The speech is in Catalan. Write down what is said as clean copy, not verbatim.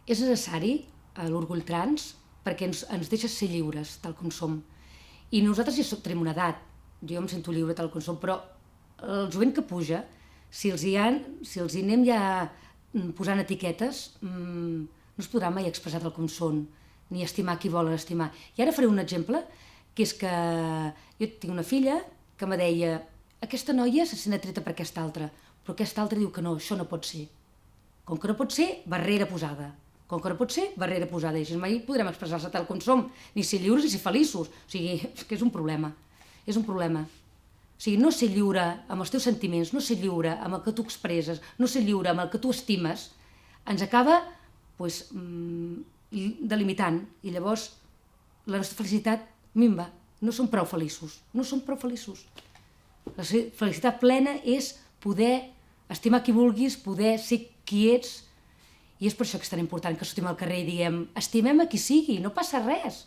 És necessari l'orgull trans perquè ens deixa ser lliures tal com som. I nosaltres ja tenim una edat, jo em sento lliure tal com som, però el jovent que puja, si els hi anem ja posant etiquetes, no es podrà mai expressar tal com són, ni estimar qui volen estimar. I ara faré un exemple, que és que jo tinc una filla que me deia aquesta noia se sent atreta per aquesta altra, però aquesta altra diu que no, això no pot ser. Com que no pot ser, barrera posada. Com que no pot ser, barrera posada. I així mai podrem expressar-se tal com som, ni ser lliures ni ser feliços. O sigui, és que és un problema. És un problema. O sigui, no ser lliure amb els teus sentiments, no ser lliure amb el que tu expresses, no ser lliure amb el que tu estimes, ens acaba delimitant. I llavors la nostra felicitat minva. No som prou feliços. No som prou feliços. La felicitat plena és poder estimar qui vulguis, poder ser qui ets, i és per això que és tan important que sortim al carrer i diguem estimem a qui sigui, no passa res.